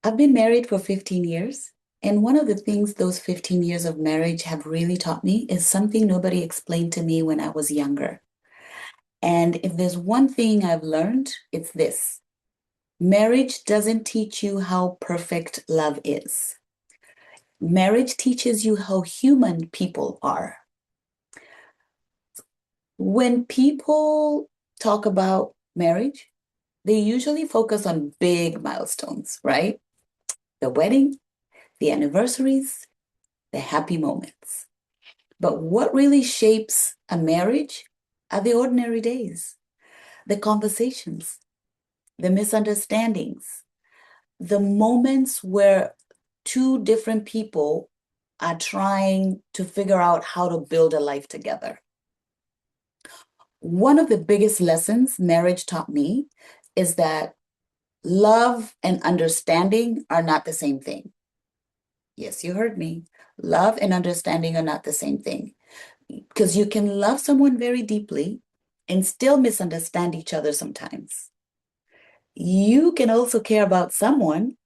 I've been married for 15 years, and one of the things those 15 years of marriage have really taught me is something nobody explained to me when I was younger. And if there's one thing I've learned, it's this. Marriage doesn't teach you how perfect love is. Marriage teaches you how human people are. When people talk about marriage, they usually focus on big milestones, right? The wedding, the anniversaries, the happy moments. But what really shapes a marriage are the ordinary days, the conversations, the misunderstandings, the moments where two different people are trying to figure out how to build a life together. One of the biggest lessons marriage taught me is that love and understanding are not the same thing. Yes, you heard me. Love and understanding are not the same thing. Because you can love someone very deeply and still misunderstand each other sometimes. You can also care about someone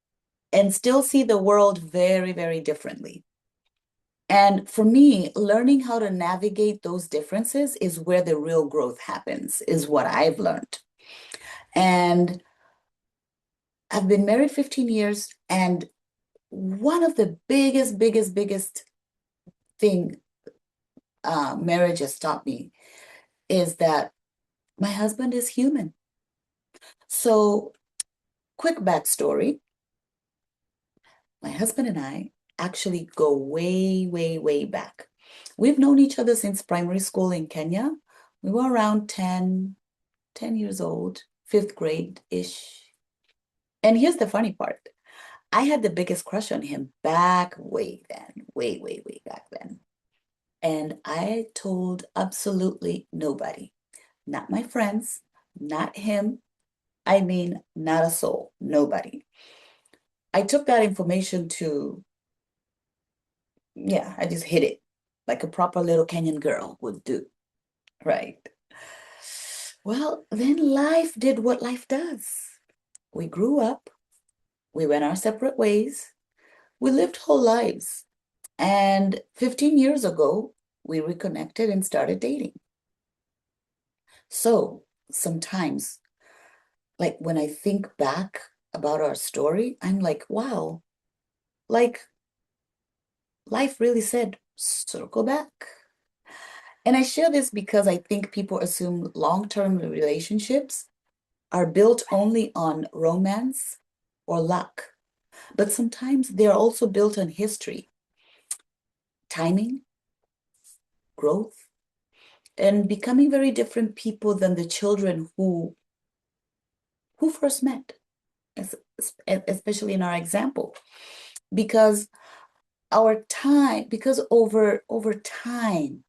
and still see the world very, very differently. And for me, learning how to navigate those differences is where the real growth happens, is what I've learned. And I've been married 15 years, and one of the biggest thing marriage has taught me is that my husband is human. So, quick backstory. My husband and I actually go way back. We've known each other since primary school in Kenya. We were around 10 years old, fifth grade-ish. And here's the funny part. I had the biggest crush on him back way then, way back then. And I told absolutely nobody, not my friends, not him. I mean, not a soul, nobody. I took that information to, yeah, I just hid it like a proper little Kenyan girl would do, right? Well, then life did what life does. We grew up, we went our separate ways, we lived whole lives. And 15 years ago, we reconnected and started dating. So sometimes, like when I think back about our story, I'm like, wow, like life really said, circle back. And I share this because I think people assume long-term relationships are built only on romance or luck. But sometimes they're also built on history, timing, growth, and becoming very different people than the children who first met, especially in our example. Because because over time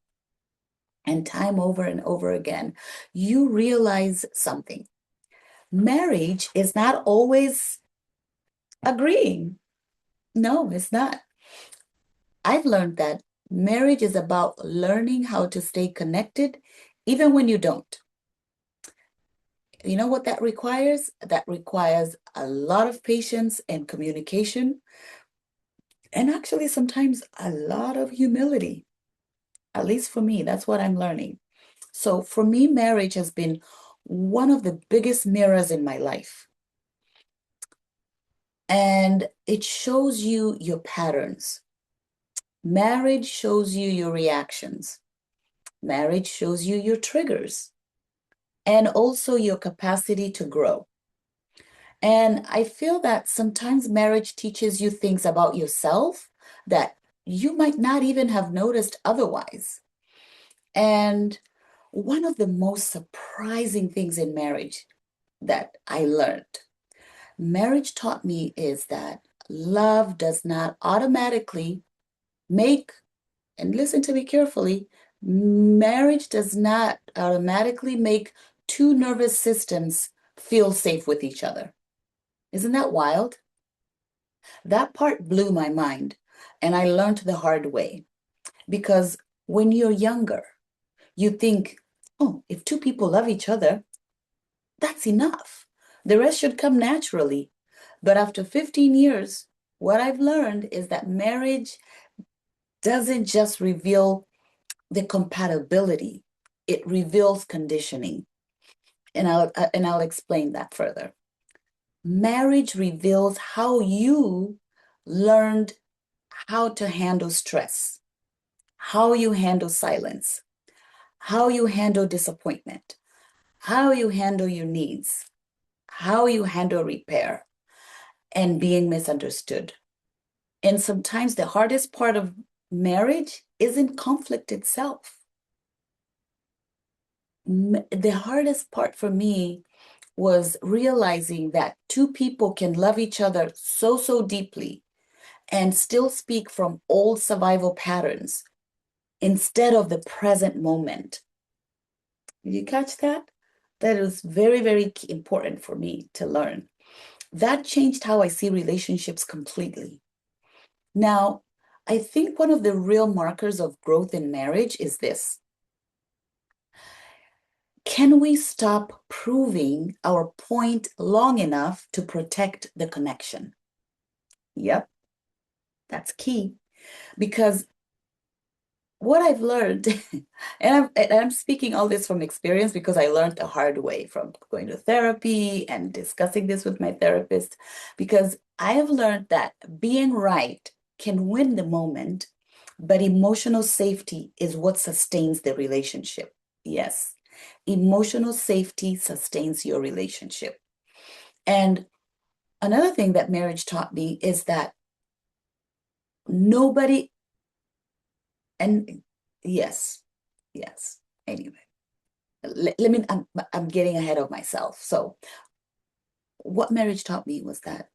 and time over and over again, you realize something. Marriage is not always agreeing. No, it's not. I've learned that marriage is about learning how to stay connected even when you don't. You know what that requires? That requires a lot of patience and communication, and actually sometimes a lot of humility. At least for me, that's what I'm learning. So for me, marriage has been one of the biggest mirrors in my life. And it shows you your patterns. Marriage shows you your reactions. Marriage shows you your triggers and also your capacity to grow. And I feel that sometimes marriage teaches you things about yourself that you might not even have noticed otherwise. And one of the most surprising things in marriage that I learned, marriage taught me is that love does not automatically make, and listen to me carefully, marriage does not automatically make two nervous systems feel safe with each other. Isn't that wild? That part blew my mind, and I learned the hard way because when you're younger, you think, oh, if two people love each other, that's enough. The rest should come naturally. But after 15 years, what I've learned is that marriage doesn't just reveal the compatibility, it reveals conditioning. And I'll explain that further. Marriage reveals how you learned how to handle stress, how you handle silence, how you handle disappointment, how you handle your needs, how you handle repair and being misunderstood. And sometimes the hardest part of marriage isn't conflict itself. The hardest part for me was realizing that two people can love each other so, so deeply and still speak from old survival patterns instead of the present moment. Did you catch that? That was very, very important for me to learn. That changed how I see relationships completely. Now, I think one of the real markers of growth in marriage is this. Can we stop proving our point long enough to protect the connection? Yep, that's key. Because what I've learned, and I'm speaking all this from experience because I learned the hard way from going to therapy and discussing this with my therapist, because I have learned that being right can win the moment, but emotional safety is what sustains the relationship. Yes, emotional safety sustains your relationship. And another thing that marriage taught me is that nobody, and yes, yes. Anyway, let me, I'm getting ahead of myself. So, what marriage taught me was that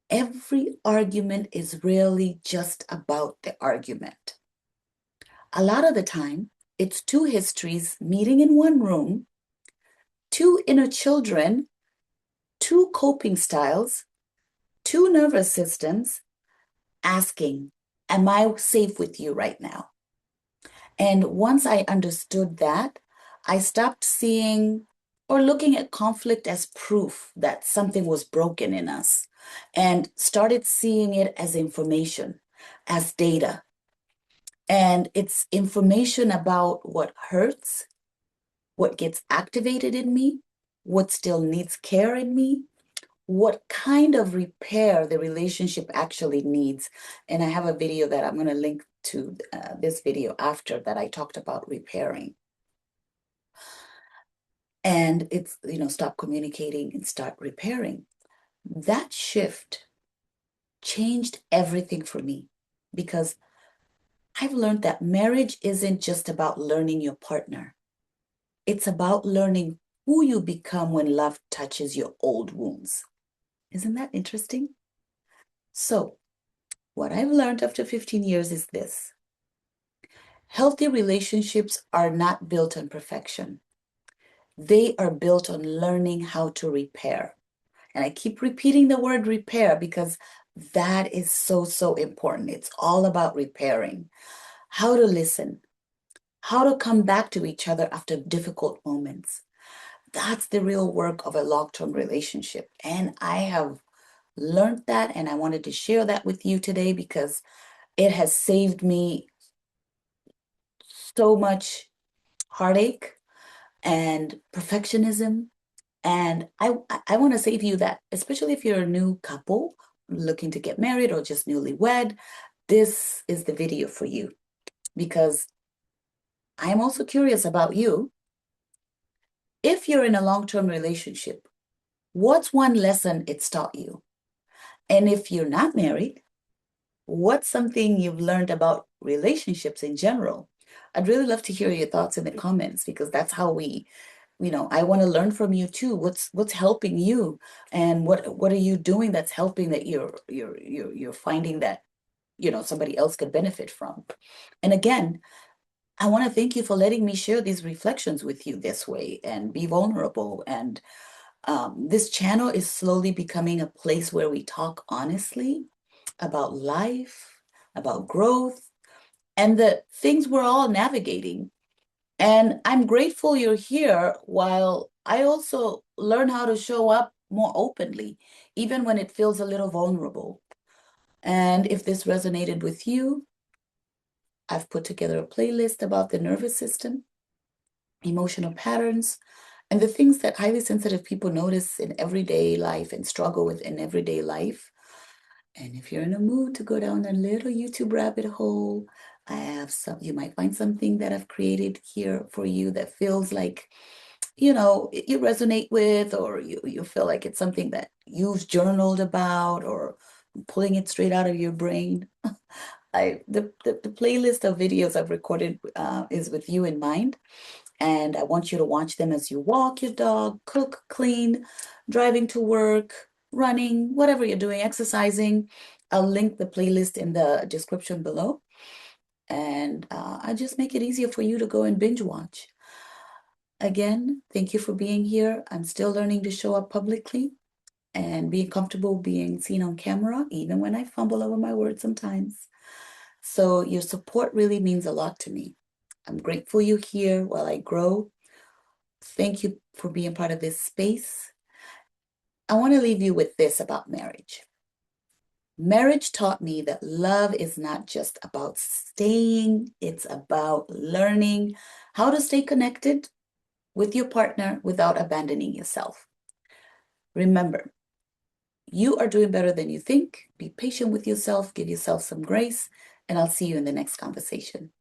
every argument is really just about the argument. A lot of the time, it's two histories meeting in one room, two inner children, two coping styles, two nervous systems asking, am I safe with you right now? And once I understood that, I stopped seeing or looking at conflict as proof that something was broken in us and started seeing it as information, as data. And it's information about what hurts, what gets activated in me, what still needs care in me, what kind of repair the relationship actually needs. And I have a video that I'm going to link to this video after that I talked about repairing. And it's, stop communicating and start repairing. That shift changed everything for me because I've learned that marriage isn't just about learning your partner. It's about learning who you become when love touches your old wounds. Isn't that interesting? So, what I've learned after 15 years is this. Healthy relationships are not built on perfection. They are built on learning how to repair. And I keep repeating the word repair because that is so, so important. It's all about repairing, how to listen, how to come back to each other after difficult moments. That's the real work of a long-term relationship. And I have learned that, and I wanted to share that with you today because it has saved me so much heartache and perfectionism. And I want to say to you that, especially if you're a new couple looking to get married or just newlywed, this is the video for you because I am also curious about you. If you're in a long-term relationship, what's one lesson it's taught you? And if you're not married, what's something you've learned about relationships in general? I'd really love to hear your thoughts in the comments because that's how I want to learn from you too. What's helping you, and what are you doing that's helping that you're finding that somebody else could benefit from. And again, I want to thank you for letting me share these reflections with you this way and be vulnerable. And this channel is slowly becoming a place where we talk honestly about life, about growth, and the things we're all navigating. And I'm grateful you're here while I also learn how to show up more openly, even when it feels a little vulnerable. And if this resonated with you, I've put together a playlist about the nervous system, emotional patterns, and the things that highly sensitive people notice in everyday life and struggle with in everyday life. And if you're in a mood to go down a little YouTube rabbit hole, I have some, you might find something that I've created here for you that feels like, you resonate with, or you feel like it's something that you've journaled about, or pulling it straight out of your brain. The playlist of videos I've recorded is with you in mind. And I want you to watch them as you walk your dog, cook, clean, driving to work, running, whatever you're doing, exercising. I'll link the playlist in the description below. And I just make it easier for you to go and binge watch. Again, thank you for being here. I'm still learning to show up publicly and being comfortable being seen on camera, even when I fumble over my words sometimes. So your support really means a lot to me. I'm grateful you're here while I grow. Thank you for being part of this space. I want to leave you with this about marriage. Marriage taught me that love is not just about staying, it's about learning how to stay connected with your partner without abandoning yourself. Remember, you are doing better than you think. Be patient with yourself, give yourself some grace, and I'll see you in the next conversation.